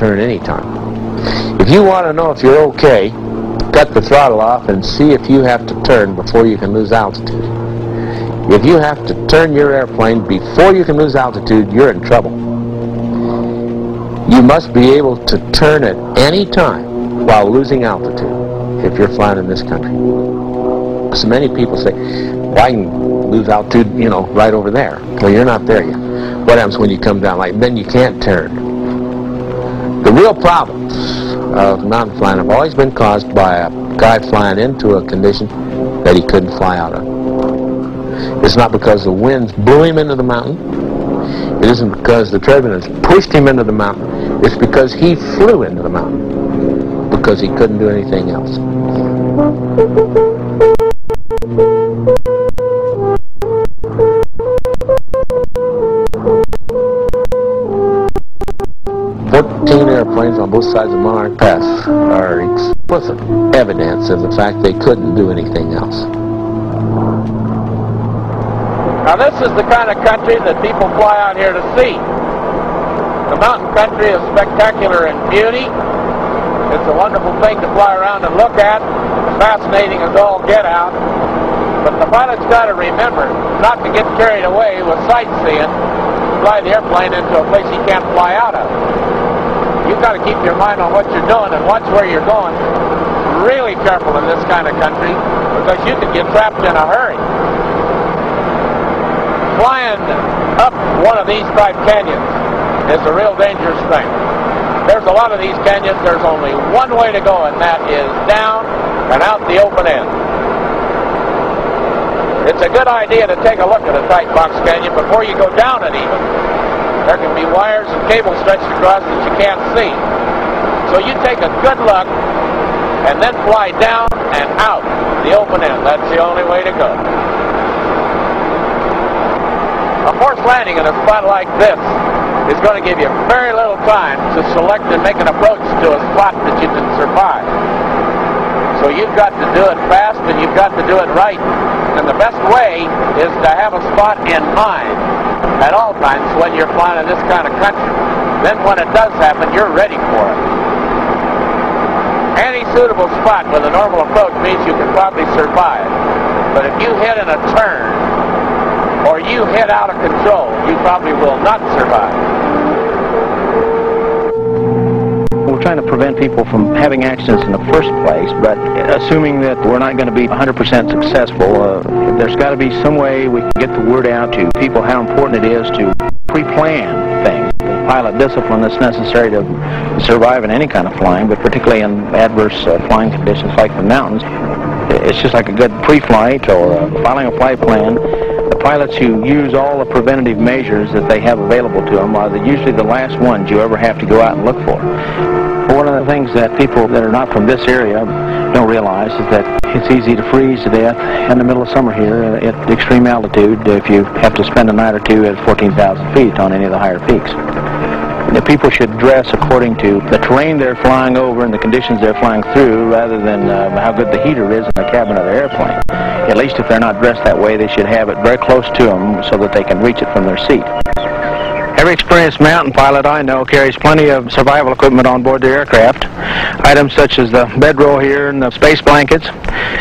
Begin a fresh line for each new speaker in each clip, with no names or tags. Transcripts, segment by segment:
turn anytime. If you want to know if you're okay, cut the throttle off and see if you have to turn before you can lose altitude. If you have to turn your airplane before you can lose altitude, you're in trouble. You must be able to turn at any time while losing altitude if you're flying in this country. So many people say, well, I can lose altitude, you know, right over there. Well, you're not there yet. What happens when you come down? Like, then you can't turn. The real problems of mountain flying have always been caused by a guy flying into a condition that he couldn't fly out of. It's not because the winds blew him into the mountain. It isn't because the turbulence pushed him into the mountain. It's because he flew into the mountain because he couldn't do anything else. 14 airplanes on both sides of Monarch Pass are explicit evidence of the fact they couldn't do anything else.
Now this is the kind of country that people fly out here to see. The mountain country is spectacular in beauty. It's a wonderful thing to fly around and look at. Fascinating as all get out. But the pilot's got to remember not to get carried away with sightseeing, fly the airplane into a place he can't fly out of. You've got to keep your mind on what you're doing and watch where you're going. Really careful in this kind of country because you could get trapped in a hurry. Flying up one of these type canyons is a real dangerous thing. There's a lot of these canyons, there's only one way to go, and that is down and out the open end. It's a good idea to take a look at a tight box canyon before you go down it even. There can be wires and cables stretched across that you can't see. So you take a good look and then fly down and out the open end. That's the only way to go. A forced landing in a spot like this is going to give you very little time to select and make an approach to a spot that you can survive. So you've got to do it fast and you've got to do it right. And the best way is to have a spot in mind at all times when you're flying in this kind of country. Then when it does happen, you're ready for it. Any suitable spot with a normal approach means you can probably survive. But if you hit in a turn, or you hit out of control, you probably will not survive.
We're trying to prevent people from having accidents in the first place, but assuming that we're not going to be 100% successful, there's got to be some way we can get the word out to people how important it is to pre-plan things. The pilot discipline that's necessary to survive in any kind of flying, but particularly in adverse flying conditions like the mountains. It's just like a good pre-flight or filing a flight plan. The pilots who use all the preventative measures that they have available to them are usually the last ones you ever have to go out and look for. One of the things that people that are not from this area don't realize is that it's easy to freeze to death in the middle of summer here at extreme altitude if you have to spend a night or two at 14,000 feet on any of the higher peaks. The people should dress according to the terrain they're flying over and the conditions they're flying through rather than how good the heater is in the cabin of the airplane. At least if they're not dressed that way, they should have it very close to them so that they can reach it from their seat. Every experienced mountain pilot I know carries plenty of survival equipment on board their aircraft. Items such as the bedroll here and the space blankets,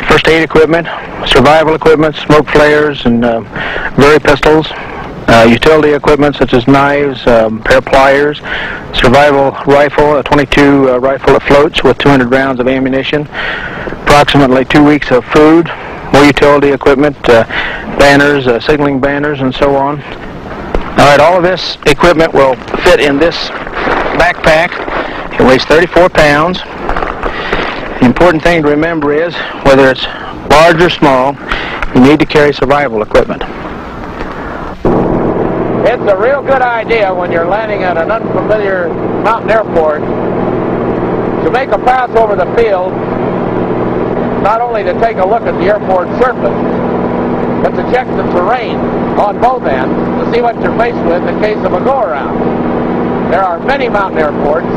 first aid equipment, survival equipment, smoke flares and very pistols. Utility equipment such as knives, pair of pliers, survival rifle, a .22 rifle that floats with 200 rounds of ammunition, approximately 2 weeks of food, more utility equipment, banners, signaling banners, and so on. All right, all of this equipment will fit in this backpack. It weighs 34 pounds. The important thing to remember is, whether it's large or small, you need to carry survival equipment.
It's a real good idea when you're landing at an unfamiliar mountain airport to make a pass over the field, not only to take a look at the airport surface, but to check the terrain on both ends to see what you're faced with in case of a go-around. There are many mountain airports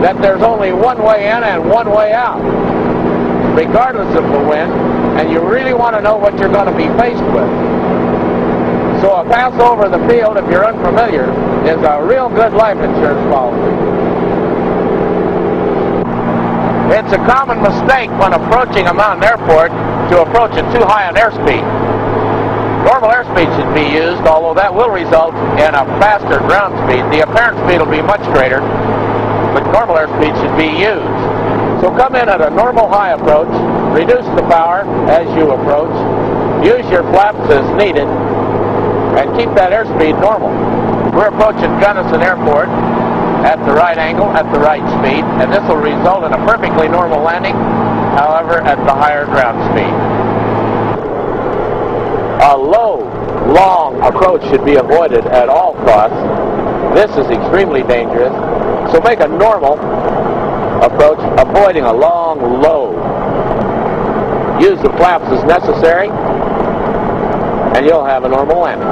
that there's only one way in and one way out, regardless of the wind, and you really want to know what you're going to be faced with. So a pass over the field, if you're unfamiliar, is a real good life insurance policy. It's a common mistake when approaching a mountain airport to approach at too high an airspeed. Normal airspeed should be used, although that will result in a faster ground speed. The apparent speed will be much greater, but normal airspeed should be used. So come in at a normal high approach, reduce the power as you approach, use your flaps as needed, and keep that airspeed normal. We're approaching Gunnison Airport at the right angle, at the right speed, and this will result in a perfectly normal landing, however, at the higher ground speed. A low, long approach should be avoided at all costs. This is extremely dangerous, so make a normal approach, avoiding a long, low. Use the flaps as necessary, and you'll have a normal landing.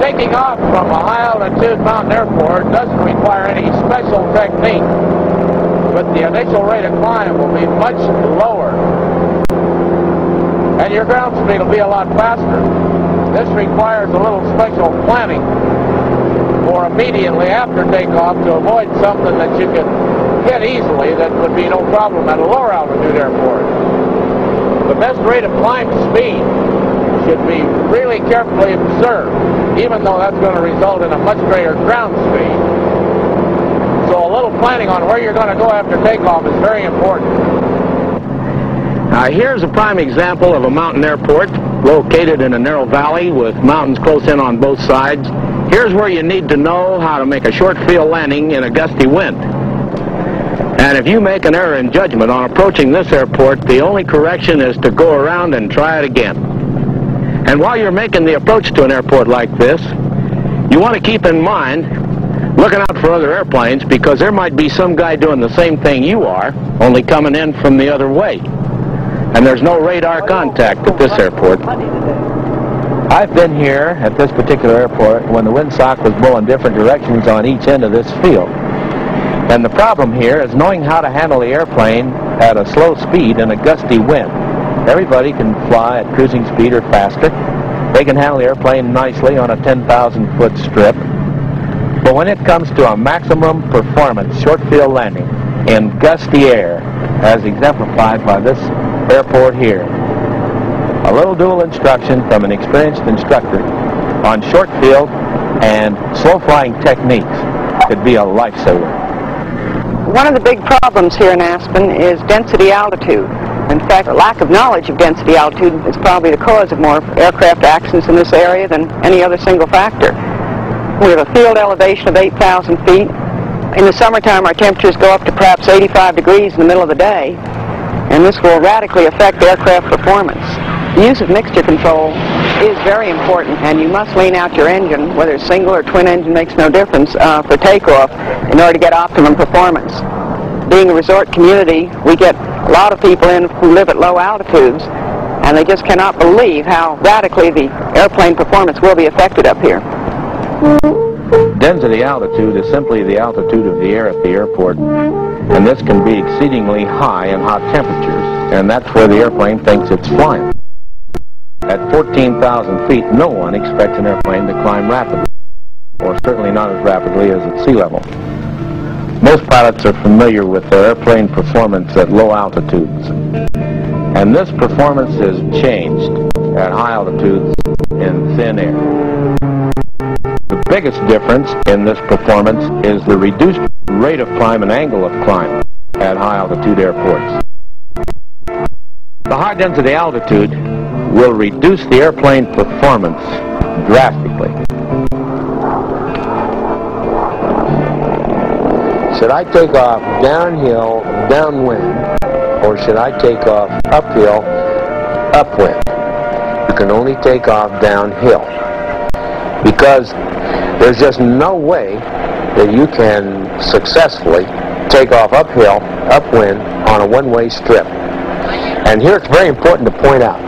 Taking off from a high-altitude mountain airport doesn't require any special technique, but the initial rate of climb will be much lower, and your ground speed will be a lot faster. This requires a little special planning for immediately after takeoff to avoid something that you could hit easily that would be no problem at a lower altitude airport. The best rate of climb speed should be really carefully observed, even though that's going to result in a much greater ground speed. So a little planning on where you're going to go after takeoff is very important.
Here's a prime example of a mountain airport located in a narrow valley with mountains close in on both sides. Here's where you need to know how to make a short field landing in a gusty wind. And if you make an error in judgment on approaching this airport, the only correction is to go around and try it again. And while you're making the approach to an airport like this, you want to keep in mind looking out for other airplanes, because there might be some guy doing the same thing you are, only coming in from the other way. And there's no radar contact at this airport.
I've been here at this particular airport when the windsock was blowing different directions on each end of this field. And the problem here is knowing how to handle the airplane at a slow speed in a gusty wind. Everybody can fly at cruising speed or faster. They can handle the airplane nicely on a 10,000-foot strip. But when it comes to a maximum performance short field landing in gusty air, as exemplified by this airport here, a little dual instruction from an experienced instructor on short field and slow flying techniques could be a lifesaver.
One of the big problems here in Aspen is density altitude. In fact, a lack of knowledge of density altitude is probably the cause of more aircraft accidents in this area than any other single factor. We have a field elevation of 8,000 feet. In the summertime, our temperatures go up to perhaps 85 degrees in the middle of the day, and this will radically affect aircraft performance. The use of mixture control is very important, and you must lean out your engine, whether it's single or twin engine makes no difference, for takeoff in order to get optimum performance. Being a resort community, we get a lot of people in who live at low altitudes, and they just cannot believe how radically the airplane performance will be affected up here.
Density altitude is simply the altitude of the air at the airport, and this can be exceedingly high in hot temperatures, and that's where the airplane thinks it's flying. At 14,000 feet, no one expects an airplane to climb rapidly, or certainly not as rapidly as at sea level. Most pilots are familiar with their airplane performance at low altitudes, and this performance is changed at high altitudes in thin air. The biggest difference in this performance is the reduced rate of climb and angle of climb at high altitude airports. The high density altitude will reduce the airplane performance drastically. Should I take off downhill, downwind, or should I take off uphill, upwind? You can only take off downhill, because there's just no way that you can successfully take off uphill, upwind on a one-way strip. And here it's very important to point out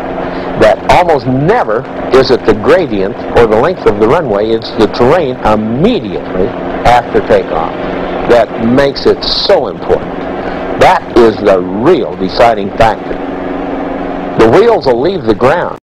that almost never is it the gradient or the length of the runway, it's the terrain immediately after takeoff that makes it so important. That is the real deciding factor. The wheels will leave the ground